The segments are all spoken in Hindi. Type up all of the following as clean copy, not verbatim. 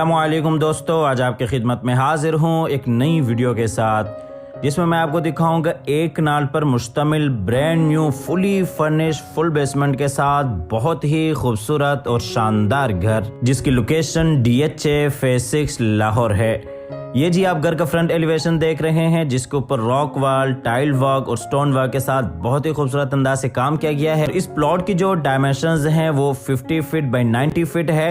अस्सलामुअलैकुम दोस्तों, आज आपकी खिदमत में हाजिर हूँ एक नई वीडियो के साथ जिसमें मैं आपको दिखाऊंगा एक नाल पर मुश्तमिल brand new fully furnish full basement के साथ बहुत ही खूबसूरत और शानदार घर जिसकी लोकेशन DHA फेज 6 लाहौर है। ये जी आप घर का फ्रंट एलिवेशन देख रहे हैं जिसके ऊपर रॉक वॉल, टाइल वर्क और स्टोन वर्क के साथ बहुत ही खूबसूरत अंदाज से काम किया गया है। इस प्लॉट की जो डायमेंशंस हैं वो 50 फीट बाई 90 फीट है।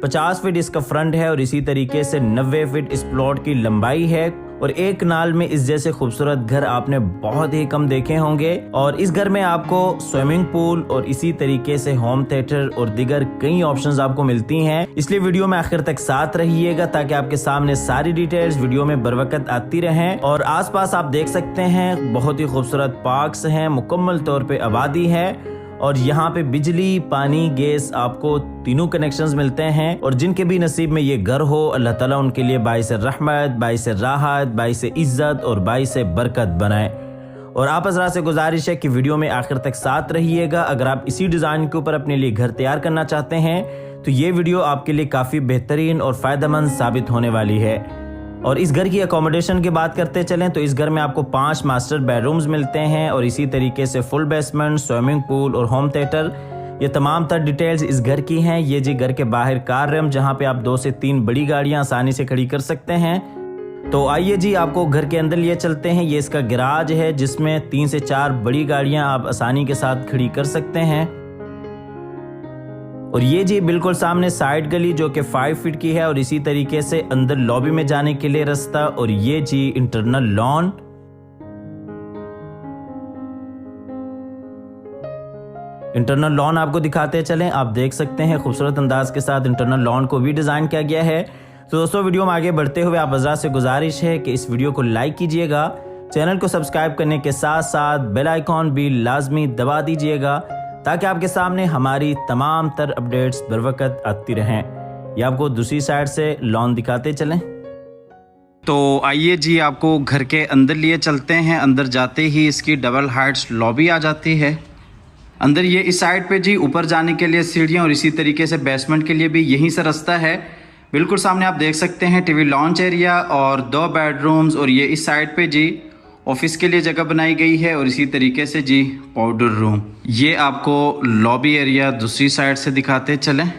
50 फीट इसका फ्रंट है और इसी तरीके से 90 फीट इस प्लॉट की लंबाई है। और एक नाल में इस जैसे खूबसूरत घर आपने बहुत ही कम देखे होंगे। और इस घर में आपको स्विमिंग पूल और इसी तरीके से होम थिएटर और दीगर कई ऑप्शंस आपको मिलती हैं। इसलिए वीडियो में आखिर तक साथ रहिएगा ताकि आपके सामने सारी डिटेल्स वीडियो में बर वक्त आती रहें। और आसपास आप देख सकते हैं बहुत ही खूबसूरत पार्क्स हैं, मुकम्मल तौर पे आबादी है और यहाँ पे बिजली, पानी, गैस आपको तीनों कनेक्शंस मिलते हैं। और जिनके भी नसीब में ये घर हो अल्लाह ताला उनके लिए बाइस रहमत, बाइस राहत, बाइस इज्जत और बाइस बरकत बनाए। और आप हज़रात से गुजारिश है कि वीडियो में आखिर तक साथ रहिएगा। अगर आप इसी डिज़ाइन के ऊपर अपने लिए घर तैयार करना चाहते हैं तो ये वीडियो आपके लिए काफ़ी बेहतरीन और फ़ायदेमंद साबित होने वाली है। और इस घर की अकोमोडेशन की बात करते चलें तो इस घर में आपको 5 मास्टर बेडरूम्स मिलते हैं और इसी तरीके से फुल बेसमेंट, स्विमिंग पूल और होम थिएटर, ये तमाम तर डिटेल्स इस घर की हैं। ये जी घर के बाहर कार रैम्प जहां पे आप 2 से 3 बड़ी गाड़ियां आसानी से खड़ी कर सकते हैं। तो आइए जी आपको घर के अंदर लिए चलते हैं। ये इसका गैराज है जिसमें 3 से 4 बड़ी गाड़ियां आप आसानी के साथ खड़ी कर सकते हैं। और ये जी बिल्कुल सामने साइड गली जो कि 5 फीट की है और इसी तरीके से अंदर लॉबी में जाने के लिए रास्ता। और ये जी इंटरनल लॉन। इंटरनल लॉन आपको दिखाते चलें, आप देख सकते हैं खूबसूरत अंदाज के साथ इंटरनल लॉन को भी डिजाइन किया गया है। तो दोस्तों वीडियो में आगे बढ़ते हुए आप हज़रात से गुजारिश है कि इस वीडियो को लाइक कीजिएगा, चैनल को सब्सक्राइब करने के साथ साथ बेल आइकॉन भी लाजमी दबा दीजिएगा ताकि आपके सामने हमारी तमाम तर अपडेट्स बर वक्त आती रहें। या आपको दूसरी साइड से लॉन दिखाते चलें। तो आइए जी आपको घर के अंदर लिए चलते हैं। अंदर जाते ही इसकी डबल हाइट्स लॉबी आ जाती है। अंदर ये इस साइड पे जी ऊपर जाने के लिए सीढ़ियाँ और इसी तरीके से बेसमेंट के लिए भी यहीं से रास्ता है। बिल्कुल सामने आप देख सकते हैं टीवी लॉन्च एरिया और 2 बेडरूम्स। और ये इस साइड पे जी ऑफिस के लिए जगह बनाई गई है और इसी तरीके से जी पाउडर रूम। ये आपको लॉबी एरिया दूसरी साइड से दिखाते चलें।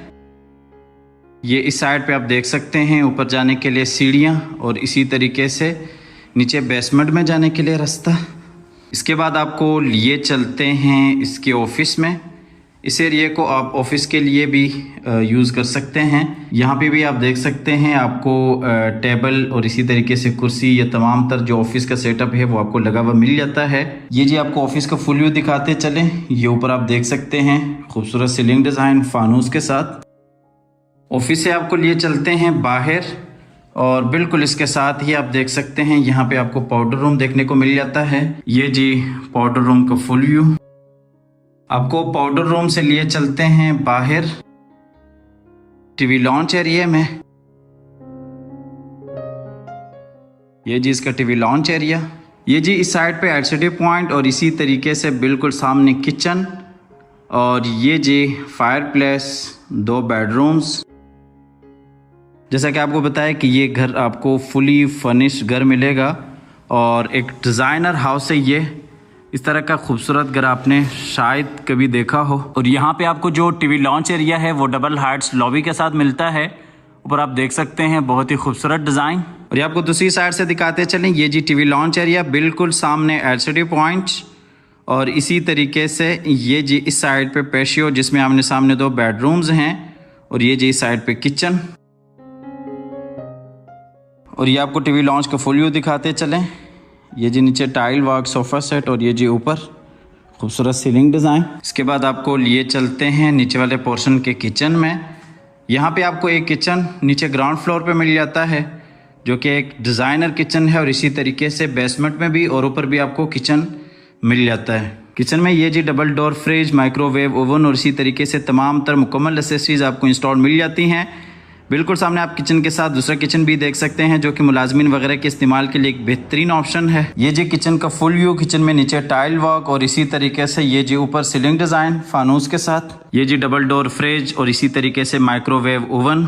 ये इस साइड पे आप देख सकते हैं ऊपर जाने के लिए सीढ़ियाँ और इसी तरीके से नीचे बेसमेंट में जाने के लिए रास्ता। इसके बाद आपको लिए चलते हैं इसके ऑफिस में। इस एरिया को आप ऑफिस के लिए भी यूज़ कर सकते हैं। यहाँ पे भी आप देख सकते हैं आपको टेबल और इसी तरीके से कुर्सी, ये तमाम तर जो ऑफिस का सेटअप है वो आपको लगा हुआ मिल जाता है। ये जी आपको ऑफिस का फुल व्यू दिखाते चलें। ये ऊपर आप देख सकते हैं खूबसूरत सीलिंग डिज़ाइन फानूस के साथ। ऑफिस से आपको लिए चलते हैं बाहर और बिल्कुल इसके साथ ही आप देख सकते हैं यहाँ पे आपको पाउडर रूम देखने को मिल जाता है। ये जी पाउडर रूम का फुल व्यू। आपको पाउडर रूम से लिए चलते हैं बाहर टीवी लॉन्च एरिया में। ये जी इसका टीवी लॉन्च एरिया। ये जी इस साइड पे एलसीडी पॉइंट और इसी तरीके से बिल्कुल सामने किचन। और ये जी फायरप्लेस, 2 बेडरूम्स। जैसा कि आपको बताया कि ये घर आपको फुली फर्निश्ड घर मिलेगा और एक डिज़ाइनर हाउस है। ये इस तरह का खूबसूरत घर आपने शायद कभी देखा हो। और यहाँ पे आपको जो टीवी लॉन्च एरिया है वो डबल हाइट्स लॉबी के साथ मिलता है। ऊपर आप देख सकते हैं बहुत ही खूबसूरत डिज़ाइन। और ये आपको दूसरी साइड से दिखाते चलें। ये जी टीवी लॉन्च एरिया, बिल्कुल सामने एलसीडी पॉइंट और इसी तरीके से ये जी इस साइड पे पेशियो जिसमें आमने सामने 2 बेडरूम्स हैं और ये जी इस साइड पे किचन। और ये आपको टीवी लॉन्च का फुल व्यू दिखाते चलें। ये जी नीचे टाइल वर्क, सोफ़ा सेट और ये जी ऊपर खूबसूरत सीलिंग डिज़ाइन। इसके बाद आपको लिए चलते हैं नीचे वाले पोर्शन के किचन में। यहाँ पे आपको एक किचन नीचे ग्राउंड फ्लोर पे मिल जाता है जो कि एक डिज़ाइनर किचन है और इसी तरीके से बेसमेंट में भी और ऊपर भी आपको किचन मिल जाता है। किचन में ये जी double door fridge, microwave oven और इसी तरीके से तमाम तर मुकम्मल एसेसरीज आपको इंस्टॉल मिल जाती हैं। बिल्कुल सामने आप किचन के साथ दूसरा किचन भी देख सकते हैं जो कि मुलाजमीन वगैरह के इस्तेमाल के लिए एक बेहतरीन ऑप्शन है। ये जी किचन का फुल व्यू। किचन में नीचे टाइल वर्क और इसी तरीके से ये जी ऊपर सीलिंग डिज़ाइन फानूस के साथ। ये जी डबल डोर फ्रिज और इसी तरीके से माइक्रोवेव ओवन।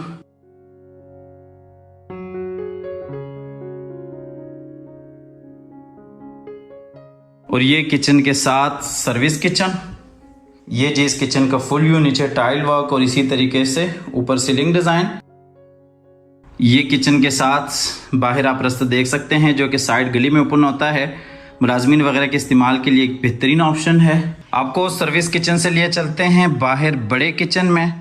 और ये किचन के साथ सर्विस किचन। ये जी इस किचन का फुल व्यू, नीचे टाइल वर्क और इसी तरीके से ऊपर सीलिंग डिज़ाइन। ये किचन के साथ बाहर आप रास्ता देख सकते हैं जो कि साइड गली में ओपन होता है। मुलाजमीन वगैरह के इस्तेमाल के लिए एक बेहतरीन ऑप्शन है। आपको सर्विस किचन से लिए चलते हैं बाहर बड़े किचन में,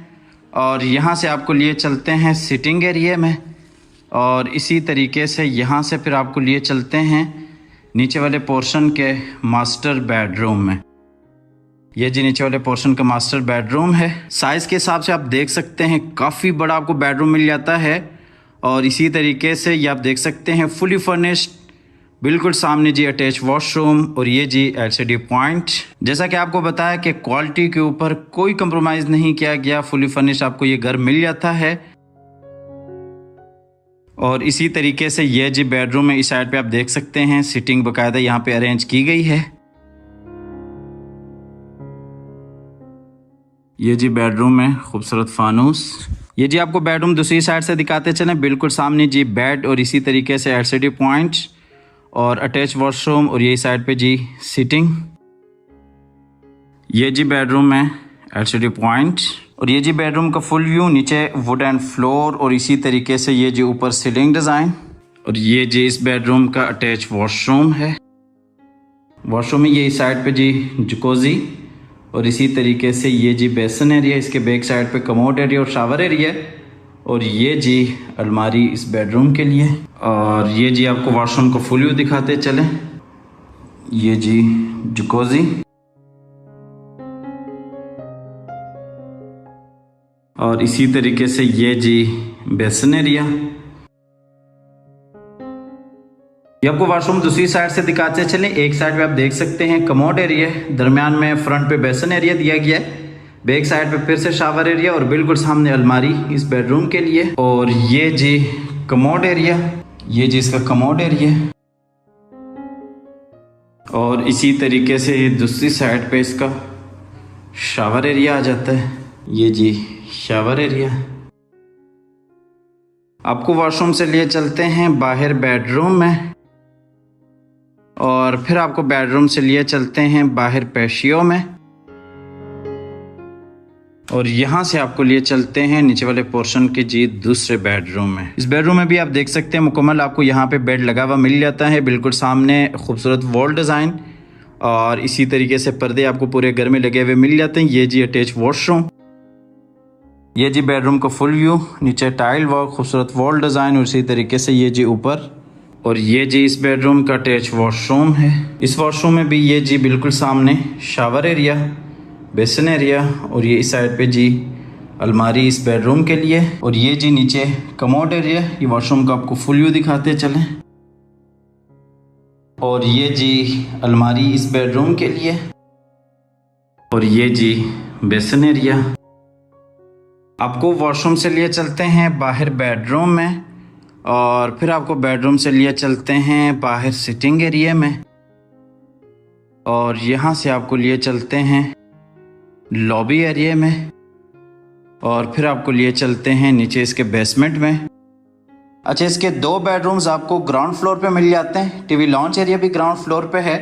और यहाँ से आपको लिए चलते हैं सिटिंग एरिया में, और इसी तरीके से यहाँ से फिर आपको लिए चलते हैं नीचे वाले पोर्शन के मास्टर बेडरूम में। ये जी नीचे वाले पोर्शन का मास्टर बेडरूम है। साइज़ के हिसाब से आप देख सकते हैं काफ़ी बड़ा आपको बेडरूम मिल जाता है। और इसी तरीके से ये आप देख सकते हैं फुली फर्निश्ड, बिल्कुल सामने जी अटैच वॉशरूम, और ये जी एलसीडी पॉइंट। जैसा कि आपको बताया कि क्वालिटी के ऊपर कोई कंप्रोमाइज़ नहीं किया गया, फुली फर्निश्ड आपको ये घर मिल जाता है। और इसी तरीके से ये जी बेडरूम में इस साइड पे आप देख सकते हैं सिटिंग बाकायदा यहाँ पे अरेंज की गई है। ये जी बेडरूम में खूबसूरत फानूस। ये जी आपको बेडरूम दूसरी साइड से दिखाते चलें, बिल्कुल सामने जी बेड और इसी तरीके से एलसीडी पॉइंट और अटैच वॉशरूम, और यही साइड पे जी सीटिंग। ये जी बेडरूम में एलसीडी पॉइंट, और ये जी बेडरूम का फुल व्यू, नीचे वुड एंड फ्लोर और इसी तरीके से ये जी ऊपर सीलिंग डिज़ाइन। और ये जी इस बेडरूम का अटैच वॉशरूम है। वॉशरूम में ये इस साइड पे जी जकूज़ी, और इसी तरीके से ये जी बेसन एरिया, इसके बैक साइड पे कमोड एरिया और शावर एरिया, और ये जी अलमारी इस बेडरूम के लिए। और ये जी आपको वॉशरूम का फुल व्यू दिखाते चलें। ये जी जकूज़ी, और इसी तरीके से ये जी बेसन एरिया। ये आपको वॉशरूम दूसरी साइड से दिखाते चलें। एक साइड पे आप देख सकते हैं कमोड एरिया, दरमियान में फ्रंट पे बेसन एरिया दिया गया है, बैक साइड पे फिर से शावर एरिया, और बिल्कुल सामने अलमारी इस बेडरूम के लिए। और ये जी कमोड एरिया, ये जी इसका कमोड एरिया, और इसी तरीके से दूसरी साइड पे इसका शावर एरिया आ जाता है। ये जी शावर एरिया। आपको वॉशरूम से लिए चलते हैं बाहर बेडरूम में, और फिर आपको बेडरूम से लिए चलते हैं बाहर पेशियो में, और यहाँ से आपको लिए चलते हैं नीचे वाले पोर्शन के जी दूसरे बेडरूम में। इस बेडरूम में भी आप देख सकते हैं मुकम्मल आपको यहाँ पे बेड लगा हुआ मिल जाता है, बिल्कुल सामने खूबसूरत वॉल डिज़ाइन, और इसी तरीके से पर्दे आपको पूरे घर में लगे हुए मिल जाते हैं। ये जी अटैच वॉशरूम। ये जी बेडरूम का फुल व्यू, नीचे टाइल वर्क, खूबसूरत वॉल डिज़ाइन, और इसी तरीके से ये जी ऊपर। और ये जी इस बेडरूम का अटैच वॉशरूम है। इस वॉशरूम में भी ये जी बिल्कुल सामने शावर एरिया, बेसन एरिया, और ये इस साइड पे जी अलमारी इस बेडरूम के लिए, और ये जी नीचे कमोड एरिया। ये वॉशरूम का आपको फुल व्यू दिखाते चलें। और ये जी अलमारी इस बेडरूम के लिए, और ये जी बेसन एरिया। आपको वॉशरूम से लिए चलते हैं बाहर बेडरूम में, और फिर आपको बेडरूम से लिए चलते हैं बाहर सिटिंग एरिया में, और यहाँ से आपको लिए चलते हैं लॉबी एरिया में, और फिर आपको लिए चलते हैं नीचे इसके बेसमेंट में। अच्छा, इसके 2 बेडरूम्स आपको ग्राउंड फ्लोर पे मिल जाते हैं। टीवी लॉन्च एरिया भी ग्राउंड फ्लोर पे है,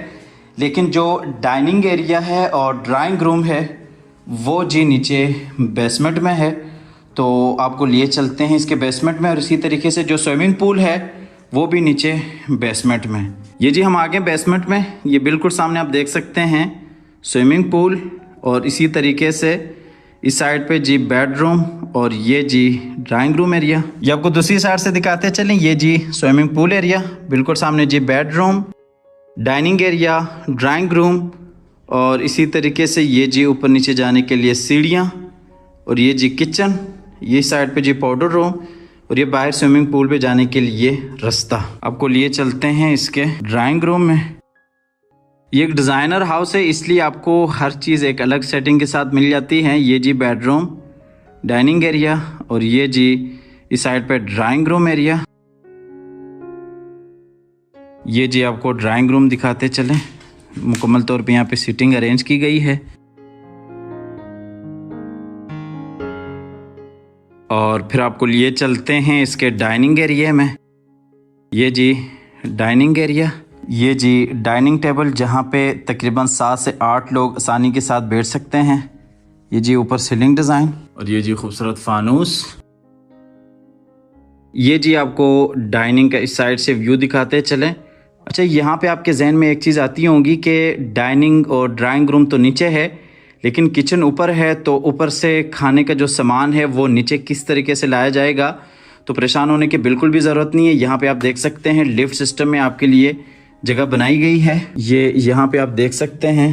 लेकिन जो डाइनिंग एरिया है और ड्राइंग रूम है वो जी नीचे बेसमेंट में है। तो आपको लिए चलते हैं इसके बेसमेंट में, और इसी तरीके से जो स्विमिंग पूल है वो भी नीचे बेसमेंट में। ये जी हम आगे बेसमेंट में, ये बिल्कुल सामने आप देख सकते हैं स्विमिंग पूल, और इसी तरीके से इस साइड पे जी बेडरूम, और ये जी ड्राइंग रूम एरिया। ये आपको दूसरी साइड से दिखाते चलें। ये जी स्विमिंग पूल एरिया, बिल्कुल सामने जी bedroom, dining area, drawing room, और इसी तरीके से ये जी ऊपर नीचे जाने के लिए सीढ़ियाँ, और ये जी किचन, ये साइड पे जी पाउडर रूम, और ये बाहर स्विमिंग पूल पे जाने के लिए रास्ता। आपको लिए चलते हैं इसके ड्राइंग रूम में। ये एक डिज़ाइनर हाउस है, इसलिए आपको हर चीज़ एक अलग सेटिंग के साथ मिल जाती है। ये जी बेडरूम, डाइनिंग एरिया, और ये जी इस साइड पे ड्राइंग रूम एरिया। ये जी आपको ड्राइंग रूम दिखाते चलें। मुकम्मल तौर पे यहाँ पे सीटिंग अरेंज की गई है, और फिर आपको लिए चलते हैं इसके डाइनिंग एरिया में। ये जी डाइनिंग एरिया, ये जी डाइनिंग टेबल जहाँ पे तकरीबन 7 से 8 लोग आसानी के साथ बैठ सकते हैं। ये जी ऊपर सीलिंग डिज़ाइन और ये जी खूबसूरत फानूस। ये जी आपको डाइनिंग का इस साइड से व्यू दिखाते चलें। अच्छा, यहाँ पे आपके जहन में एक चीज़ आती होंगी कि डाइनिंग और ड्राइंग रूम तो नीचे है लेकिन किचन ऊपर है, तो ऊपर से खाने का जो सामान है वो नीचे किस तरीके से लाया जाएगा। तो परेशान होने की बिल्कुल भी ज़रूरत नहीं है। यहाँ पे आप देख सकते हैं लिफ्ट सिस्टम में आपके लिए जगह बनाई गई है। ये यहाँ पे आप देख सकते हैं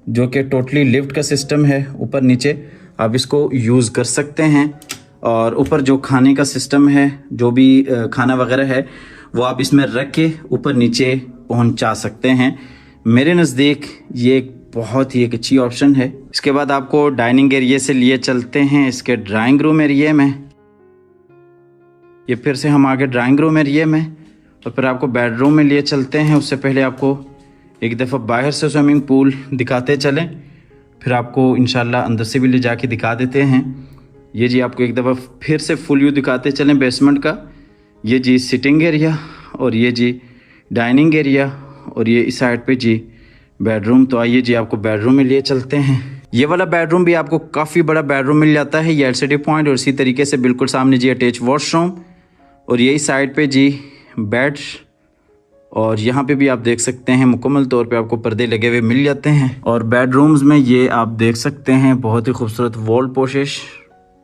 जो कि टोटली लिफ्ट का सिस्टम है, ऊपर नीचे आप इसको यूज़ कर सकते हैं। और ऊपर जो खाने का सिस्टम है, जो भी खाना वगैरह है वो आप इसमें रख के ऊपर नीचे पहुंचा सकते हैं। मेरे नज़दीक ये एक बहुत ही एक अच्छी ऑप्शन है। इसके बाद आपको डाइनिंग एरिया से लिए चलते हैं इसके ड्राइंग रूम एरिया में। ये फिर से हम आगे ड्राइंग रूम एरिया में और फिर आपको बेडरूम में लिए चलते हैं। उससे पहले आपको एक दफ़ा बाहर से स्विमिंग पूल दिखाते चलें, फिर आपको इंशाल्लाह अंदर से भी ले जाके दिखा देते हैं। ये जी आपको एक दफ़ा फिर से फुल व्यू दिखाते चलें बेसमेंट का। ये जी सिटिंग एरिया और ये जी डाइनिंग एरिया और ये इस साइड पे जी बेडरूम। तो आइए जी आपको बेडरूम में लिए चलते हैं। ये वाला बेडरूम भी आपको काफ़ी बड़ा बेडरूम मिल जाता है। ये LCD पॉइंट और इसी तरीके से बिल्कुल सामने जी अटैच वॉशरूम और यही साइड पे जी बेड। और यहाँ पे भी आप देख सकते हैं मुकम्मल तौर पे आपको पर्दे लगे हुए मिल जाते हैं। और बेडरूम्स में ये आप देख सकते हैं बहुत ही खूबसूरत वॉल पोशिश,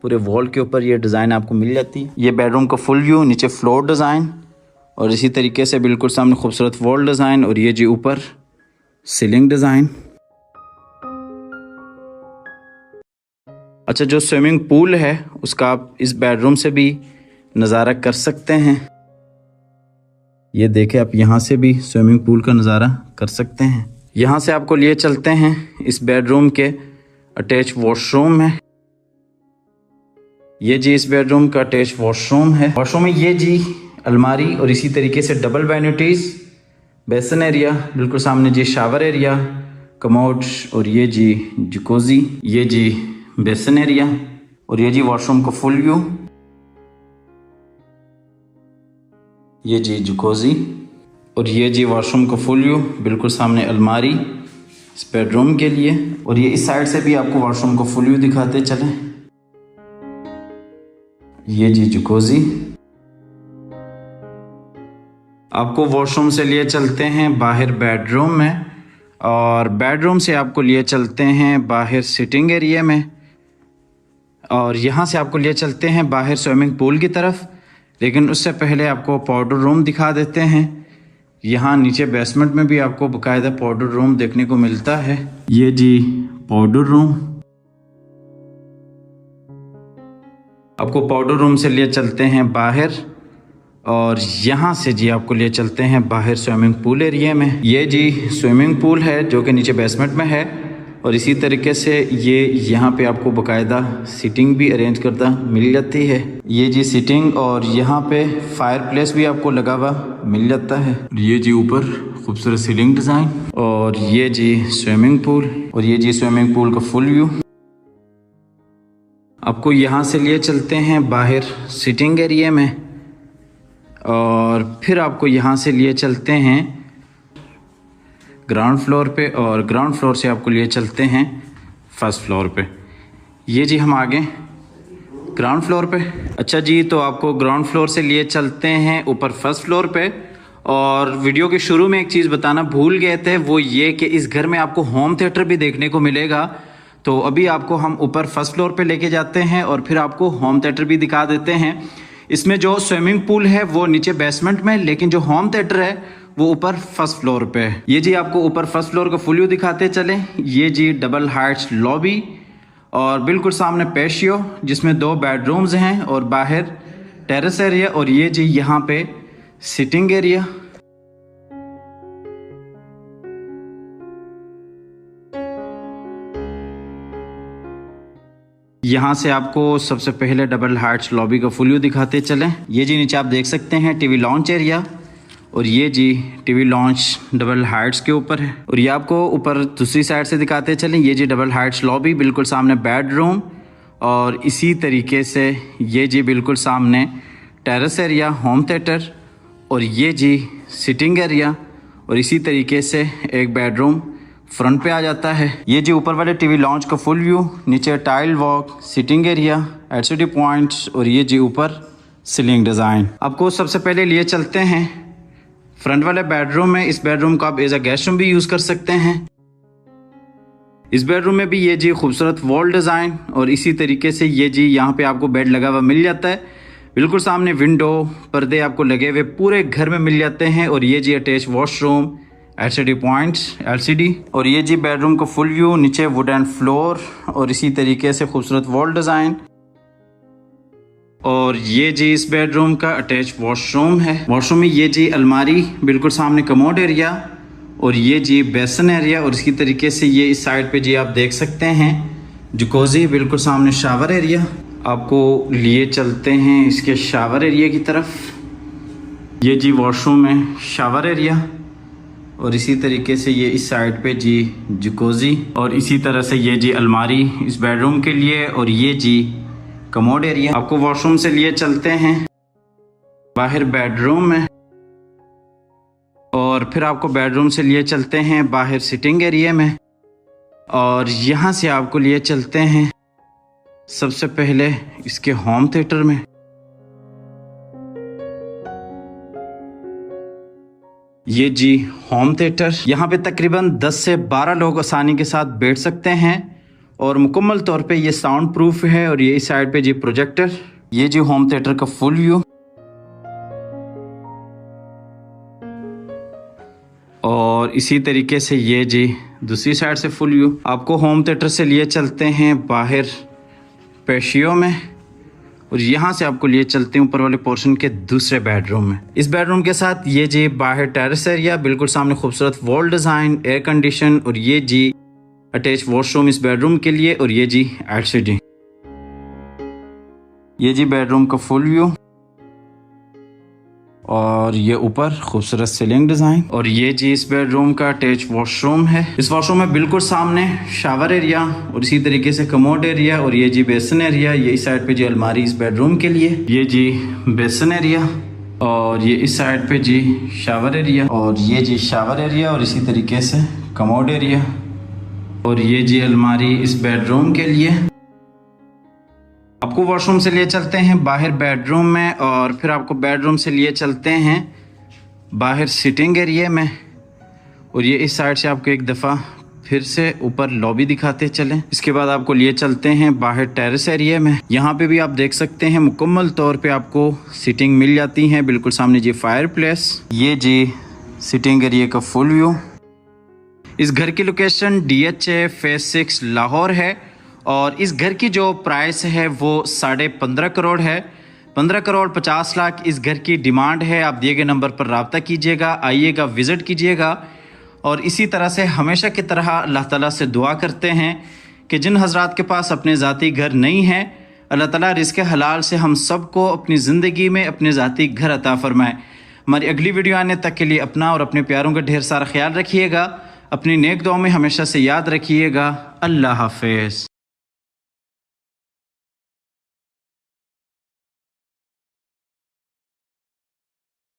पूरे वॉल के ऊपर ये डिज़ाइन आपको मिल जाती है। ये बेडरूम का फुल व्यू, नीचे फ्लोर डिज़ाइन और इसी तरीके से बिल्कुल सामने खूबसूरत वॉल डिज़ाइन और ये जी ऊपर सीलिंग डिज़ाइन। अच्छा, जो स्विमिंग पूल है उसका आप इस बेडरूम से भी नज़ारा कर सकते हैं। ये देखें, आप यहाँ से भी स्विमिंग पूल का नज़ारा कर सकते हैं। यहाँ से आपको लिए चलते हैं इस बेडरूम के अटैच वॉशरूम में। ये जी इस बेडरूम का अटैच वॉशरूम है। वॉशरूम में ये जी अलमारी और इसी तरीके से डबल वैनिटीज़, बेसन एरिया, बिल्कुल सामने जी शावर एरिया, कमोड और ये जी जकूज़ी। ये जी बेसन एरिया और ये जी वॉशरूम का फुल व्यू। ये जी जकूज़ी और ये जी वॉशरूम का फुल व्यू, बिल्कुल सामने अलमारी इस बेडरूम के लिए। और ये इस साइड से भी आपको वॉशरूम का फुल व्यू दिखाते चलें। ये जी जकूज़ी। आपको वॉशरूम से लिए चलते हैं बाहर बेडरूम में और बेडरूम से आपको लिए चलते हैं बाहर सिटिंग एरिया में और यहाँ से आपको लिए चलते हैं बाहर स्विमिंग पूल की तरफ। लेकिन उससे पहले आपको पाउडर रूम दिखा देते हैं। यहाँ नीचे बेसमेंट में भी आपको बाकायदा पाउडर रूम देखने को मिलता है। ये जी पाउडर रूम। आपको पाउडर रूम से लिए चलते हैं बाहर और यहाँ से जी आपको लिए चलते हैं बाहर स्विमिंग पूल एरिया में। ये जी स्विमिंग पूल है जो कि नीचे बेसमेंट में है और इसी तरीके से ये यहाँ पे आपको बाकायदा सीटिंग भी अरेंज करता मिल जाती है। ये जी सीटिंग और यहाँ पे फायर प्लेस भी आपको लगा हुआ मिल जाता है। ये जी ऊपर खूबसूरत सीलिंग डिज़ाइन और ये जी स्विमिंग पूल और ये जी स्विमिंग पूल का फुल व्यू। आपको यहाँ से लिए चलते हैं बाहर सिटिंग एरिया में और फिर आपको यहाँ से लिए चलते हैं ग्राउंड फ्लोर पे और ग्राउंड फ्लोर से आपको लिए चलते हैं फर्स्ट फ्लोर पे। ये जी हम आगे ग्राउंड फ्लोर पे। अच्छा जी, तो आपको ग्राउंड फ्लोर से लिए चलते हैं ऊपर फर्स्ट फ्लोर पे। और वीडियो के शुरू में एक चीज़ बताना भूल गए थे, वो ये कि इस घर में आपको होम थिएटर भी देखने को मिलेगा। तो अभी आपको हम ऊपर फर्स्ट फ्लोर पे लेके जाते हैं और फिर आपको होम थिएटर भी दिखा देते हैं। इसमें जो स्विमिंग पूल है वो नीचे बेसमेंट में, लेकिन जो होम थिएटर है वो ऊपर फर्स्ट फ्लोर पे है। ये जी आपको ऊपर फर्स्ट फ्लोर का फुल व्यू दिखाते चले। ये जी डबल हाइट्स लॉबी और बिल्कुल सामने पेशियो जिसमें 2 बेडरूम्स हैं और बाहर टेरेस एरिया और ये जी यहाँ पे सिटिंग एरिया। यहाँ से आपको सबसे पहले डबल हाइट्स लॉबी का फुल व्यू दिखाते चलें। ये जी नीचे आप देख सकते हैं टीवी लॉन्च एरिया और ये जी टीवी लॉन्च डबल हाइट्स के ऊपर है। और ये आपको ऊपर दूसरी साइड से दिखाते चलें। ये जी डबल हाइट्स लॉबी, बिल्कुल सामने बेडरूम और इसी तरीके से ये जी बिल्कुल सामने टेरेस एरिया होम थिएटर और ये जी सिटिंग एरिया और इसी तरीके से एक बेडरूम फ्रंट पे आ जाता है। ये जी ऊपर वाले टीवी लॉन्च का फुल व्यू, नीचे tile walk, sitting area, LCD points और ये जी ऊपर सीलिंग डिज़ाइन। आपको सबसे पहले लिए चलते हैं फ्रंट वाले बेडरूम में। इस बेडरूम को आप एज अ गेस्ट रूम भी यूज़ कर सकते हैं। इस बेडरूम में भी ये जी खूबसूरत वॉल डिज़ाइन और इसी तरीके से ये जी यहाँ पे आपको बेड लगा हुआ मिल जाता है। बिल्कुल सामने विंडो, पर्दे आपको लगे हुए पूरे घर में मिल जाते हैं। और ये जी attach washroom, LCD points, LCD और ये जी बेडरूम का फुल व्यू, नीचे वुडन फ्लोर और इसी तरीके से खूबसूरत वॉल डिज़ाइन। और ये जी इस बेडरूम का अटैच वॉशरूम है। वॉशरूम में ये जी अलमारी, बिल्कुल सामने कमोड एरिया और ये जी बेसन एरिया और इसी तरीके से ये इस साइड पे जी आप देख सकते हैं जकूज़ी, बिल्कुल सामने शावर एरिया। आपको लिए चलते हैं इसके शावर एरिया की तरफ। ये जी वॉशरूम है, शावर एरिया और इसी तरीके से ये इस साइड पे जी जकूज़ी और इसी तरह से ये जी अलमारी इस बेडरूम के लिए और ये जी कमोड एरिया। आपको वॉशरूम से लिए चलते हैं बाहर बेडरूम में और फिर आपको बेडरूम से लिए चलते हैं बाहर सिटिंग एरिया में और यहाँ से आपको लिए चलते हैं सबसे पहले इसके होम थिएटर में। ये जी होम थिएटर, यहाँ पे तकरीबन 10 से 12 लोग आसानी के साथ बैठ सकते हैं और मुकम्मल तौर पे ये साउंड प्रूफ है। और ये इस साइड पे जी प्रोजेक्टर। ये जी होम थिएटर का फुल व्यू और इसी तरीके से ये जी दूसरी साइड से फुल व्यू। आपको होम थिएटर से लिए चलते हैं बाहर पेशियो में और यहाँ से आपको लिए चलते हैं ऊपर वाले पोर्शन के दूसरे बेडरूम में। इस बेडरूम के साथ ये जी बाहर टेरेस एरिया, बिल्कुल सामने खूबसूरत वॉल डिज़ाइन, एयर कंडीशन और ये जी अटैच वॉशरूम इस बेडरूम के लिए और ये जी एलसीडी। ये जी बेडरूम का फुल व्यू और ये ऊपर खूबसूरत सीलिंग डिज़ाइन और ये जी इस बेडरूम का अटैच वॉशरूम है। इस वॉशरूम में बिल्कुल सामने शावर एरिया और इसी तरीके से कमोड एरिया और ये जी बेसन एरिया। ये इस साइड पे जी अलमारी इस बेडरूम के लिए, ये जी बेसन एरिया और ये इस साइड पे जी शावर एरिया और ये जी शावर एरिया और इसी तरीके से कमोड एरिया और ये जी अलमारी इस बेडरूम के लिए। आपको वॉशरूम से लिए चलते हैं बाहर बेडरूम में और फिर आपको बेडरूम से लिए चलते हैं बाहर सिटिंग एरिया में और ये इस साइड से आपको एक दफ़ा फिर से ऊपर लॉबी दिखाते चलें। इसके बाद आपको लिए चलते हैं बाहर टेरेस एरिया में। यहाँ पे भी आप देख सकते हैं मुकम्मल तौर पे आपको सीटिंग मिल जाती हैं। बिल्कुल सामने जी फायर प्लेस, ये जी सिटिंग एरिया का फुल व्यू। इस घर की लोकेशन DHA फेज 6 लाहौर है और इस घर की जो प्राइस है वो 15.5 करोड़ है। 15 करोड़ 50 लाख इस घर की डिमांड है। आप दिए गए नंबर पर रब्ता कीजिएगा, आइएगा, विज़िट कीजिएगा। और इसी तरह से हमेशा की तरह अल्लाह ताला से दुआ करते हैं कि जिन हजरात के पास अपने ज़ाती घर नहीं है, अल्लाह ताला रिज़्क़ हलाल से हम सबको अपनी ज़िंदगी में अपने ज़ाती घर अता फरमाए। हमारी अगली वीडियो आने तक के लिए अपना और अपने प्यारों का ढेर सारा ख्याल रखिएगा। अपनी नेक दुआ में हमेशा से याद रखिएगा। अल्लाह हाफ़िज़।